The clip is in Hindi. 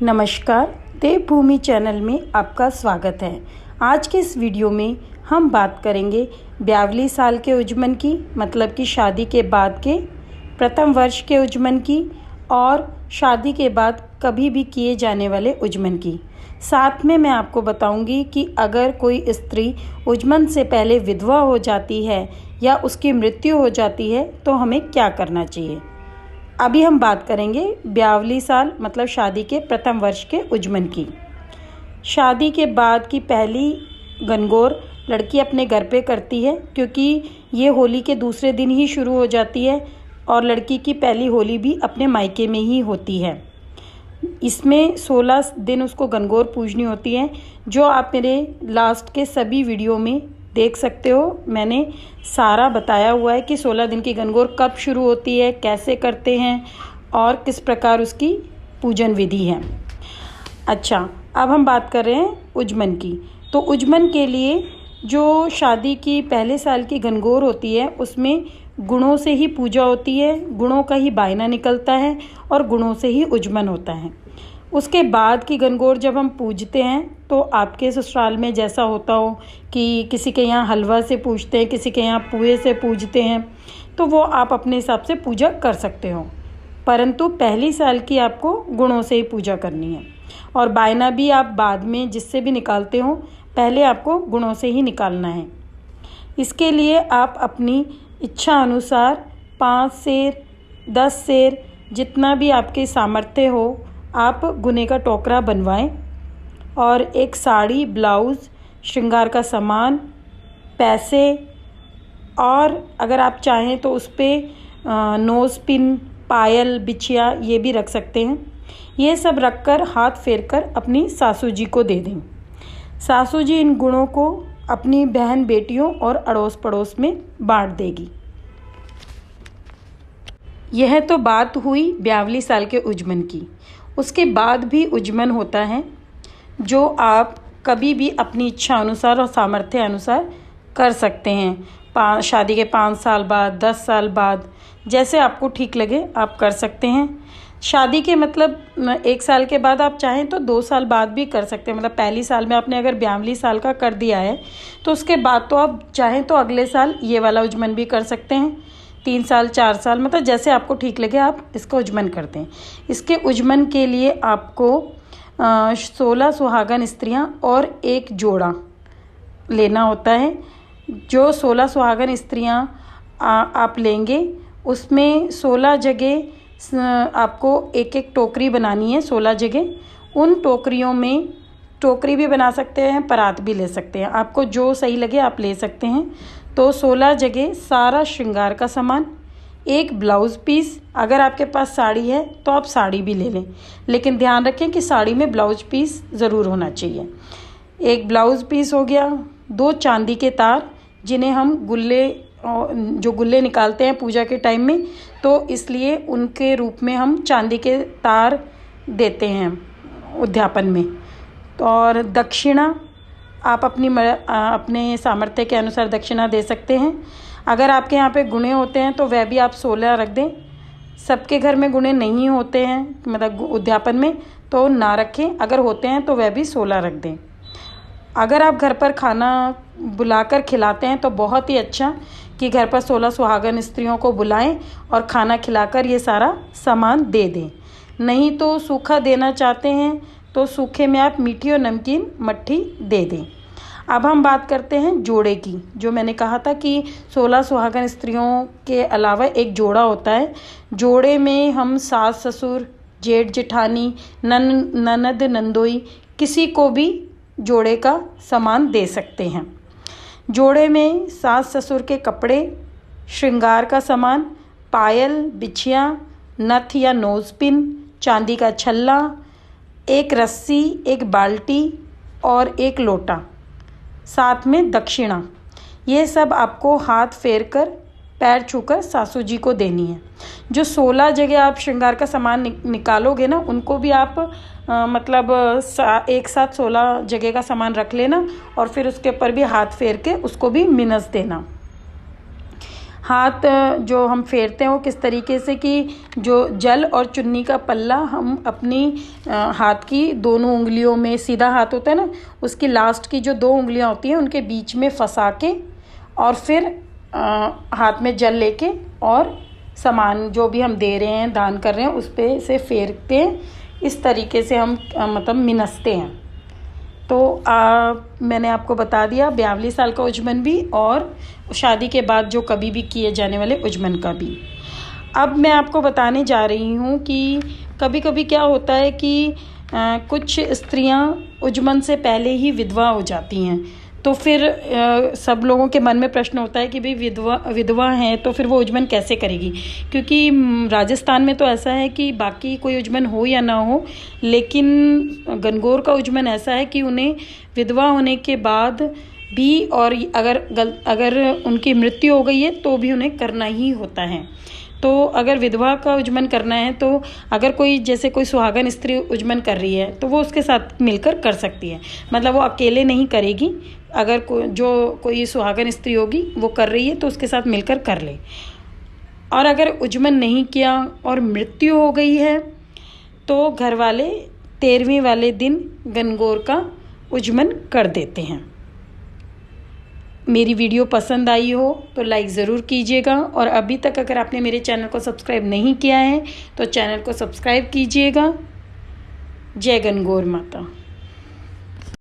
नमस्कार, देवभूमि चैनल में आपका स्वागत है। आज के इस वीडियो में हम बात करेंगे 42 साल के उज्जमन की, मतलब कि शादी के बाद के प्रथम वर्ष के उज्जमन की और शादी के बाद कभी भी किए जाने वाले उज्जमन की। साथ में मैं आपको बताऊंगी कि अगर कोई स्त्री उज्जमन से पहले विधवा हो जाती है या उसकी मृत्यु हो जाती है तो हमें क्या करना चाहिए। अभी हम बात करेंगे 42 साल मतलब शादी के प्रथम वर्ष के उज्जमन की। शादी के बाद की पहली गणगौर लड़की अपने घर पे करती है, क्योंकि ये होली के दूसरे दिन ही शुरू हो जाती है और लड़की की पहली होली भी अपने मायके में ही होती है। इसमें 16 दिन उसको गणगौर पूजनी होती है, जो आप मेरे लास्ट के सभी वीडियो में देख सकते हो। मैंने सारा बताया हुआ है कि 16 दिन की गणगौर कब शुरू होती है, कैसे करते हैं और किस प्रकार उसकी पूजन विधि है। अच्छा, अब हम बात कर रहे हैं उज्जमन की। तो उज्जमन के लिए जो शादी की पहले साल की गणगौर होती है उसमें गुणों से ही पूजा होती है, गुणों का ही बायना निकलता है और गुणों से ही उज्जमन होता है। उसके बाद की गणगौर जब हम पूजते हैं तो आपके ससुराल में जैसा होता हो कि किसी के यहाँ हलवा से पूजते हैं, किसी के यहाँ पुए से पूजते हैं, तो वो आप अपने हिसाब से पूजा कर सकते हो। परंतु पहली साल की आपको गुणों से ही पूजा करनी है और बायना भी आप बाद में जिससे भी निकालते हो, पहले आपको गुणों से ही निकालना है। इसके लिए आप अपनी इच्छा अनुसार 5 सेर 10 सेर जितना भी आपके सामर्थ्य हो आप गुने का टोकरा बनवाएं और एक साड़ी, ब्लाउज़, श्रृंगार का सामान, पैसे और अगर आप चाहें तो उस पर नोज़ पिन, पायल, बिछिया ये भी रख सकते हैं। ये सब रखकर हाथ फेर कर अपनी सासू जी को दे दें। सासू जी इन गुणों को अपनी बहन बेटियों और अड़ोस पड़ोस में बांट देगी। यह तो बात हुई 42 साल के उज्जमन की। उसके बाद भी उज्जमन होता है जो आप कभी भी अपनी इच्छा अनुसार और सामर्थ्य अनुसार कर सकते हैं। शादी के 5 साल बाद, 10 साल बाद, जैसे आपको ठीक लगे आप कर सकते हैं। शादी के मतलब 1 साल के बाद आप चाहें तो 2 साल बाद भी कर सकते हैं। मतलब पहली साल में आपने अगर 42 साल का कर दिया है तो उसके बाद तो आप चाहें तो अगले साल ये वाला उज्जमन भी कर सकते हैं। 3 साल 4 साल मतलब जैसे आपको ठीक लगे आप इसका उज्जमन करते हैं। इसके उज्जमन के लिए आपको 16 सुहागन स्त्रियां और एक जोड़ा लेना होता है। जो 16 सुहागन स्त्रियां आप लेंगे उसमें 16 जगह आपको एक एक टोकरी बनानी है। 16 जगह उन टोकरियों में टोकरी भी बना सकते हैं, परात भी ले सकते हैं, आपको जो सही लगे आप ले सकते हैं। तो 16 जगह सारा श्रृंगार का सामान, एक ब्लाउज़ पीस, अगर आपके पास साड़ी है तो आप साड़ी भी ले लें, लेकिन ध्यान रखें कि साड़ी में ब्लाउज पीस ज़रूर होना चाहिए। एक ब्लाउज़ पीस हो गया, 2 चांदी के तार जिन्हें हम गुल्ले निकालते हैं पूजा के टाइम में, तो इसलिए उनके रूप में हम चांदी के तार देते हैं उद्यापन में। तो और दक्षिणा आप अपने सामर्थ्य के अनुसार दक्षिणा दे सकते हैं। अगर आपके यहाँ पे गुणे होते हैं तो वह भी आप 16 रख दें। सबके घर में गुणे नहीं होते हैं मतलब उद्यापन में, तो ना रखें, अगर होते हैं तो वह भी 16 रख दें। अगर आप घर पर खाना बुलाकर खिलाते हैं तो बहुत ही अच्छा कि घर पर 16 सुहागन स्त्रियों को बुलाएं और खाना खिलाकर ये सारा सामान दे दें। नहीं तो सूखा देना चाहते हैं तो सूखे में आप मीठी और नमकीन मट्ठी दे दें। अब हम बात करते हैं जोड़े की। जो मैंने कहा था कि 16 सुहागन स्त्रियों के अलावा एक जोड़ा होता है। जोड़े में हम सास ससुर, जेठ जेठानी, ननद नंदोई किसी को भी जोड़े का सामान दे सकते हैं। जोड़े में सास ससुर के कपड़े, श्रृंगार का सामान, पायल, बिछिया, नथ या नोज़ पिन, चांदी का छल्ला, एक रस्सी, एक बाल्टी और एक लोटा, साथ में दक्षिणा, ये सब आपको हाथ फेर कर पैर छूकर सासू जी को देनी है। जो 16 जगह आप श्रृंगार का सामान निकालोगे ना, उनको भी आप मतलब एक साथ 16 जगह का सामान रख लेना और फिर उसके ऊपर भी हाथ फेर के उसको भी मिनस देना। हाथ जो हम फेरते हैं वो किस तरीके से कि जो जल और चुन्नी का पल्ला हम अपनी हाथ की दोनों उंगलियों में, सीधा हाथ होता है ना, उसकी लास्ट की जो 2 उंगलियां होती हैं उनके बीच में फंसा के और फिर हाथ में जल लेके और सामान जो भी हम दे रहे हैं, दान कर रहे हैं, उस पे से फेरते हैं। इस तरीके से हम मतलब मिनसते हैं। तो मैंने आपको बता दिया ब्यावली साल का उज्जमन भी और शादी के बाद जो कभी भी किए जाने वाले उज्जमन का भी। अब मैं आपको बताने जा रही हूँ कि कभी कभी क्या होता है कि कुछ स्त्रियाँ उज्जमन से पहले ही विधवा हो जाती हैं। तो फिर सब लोगों के मन में प्रश्न होता है कि भाई विधवा हैं तो फिर वो उज्जमन कैसे करेगी, क्योंकि राजस्थान में तो ऐसा है कि बाकी कोई उज्जमन हो या ना हो, लेकिन गणगौर का उज्जमन ऐसा है कि उन्हें विधवा होने के बाद भी और अगर उनकी मृत्यु हो गई है तो भी उन्हें करना ही होता है। तो अगर विधवा का उज्जमन करना है तो अगर कोई जैसे कोई सुहागन स्त्री उज्जमन कर रही है तो वो उसके साथ मिलकर कर सकती है, मतलब वो अकेले नहीं करेगी। अगर कोई सुहागन स्त्री होगी वो कर रही है तो उसके साथ मिलकर कर ले। और अगर उज्जमन नहीं किया और मृत्यु हो गई है तो घर वाले 13वें वाले दिन गणगौर का उज्जमन कर देते हैं। मेरी वीडियो पसंद आई हो तो लाइक ज़रूर कीजिएगा, और अभी तक अगर आपने मेरे चैनल को सब्सक्राइब नहीं किया है तो चैनल को सब्सक्राइब कीजिएगा। जय गणगौर माता।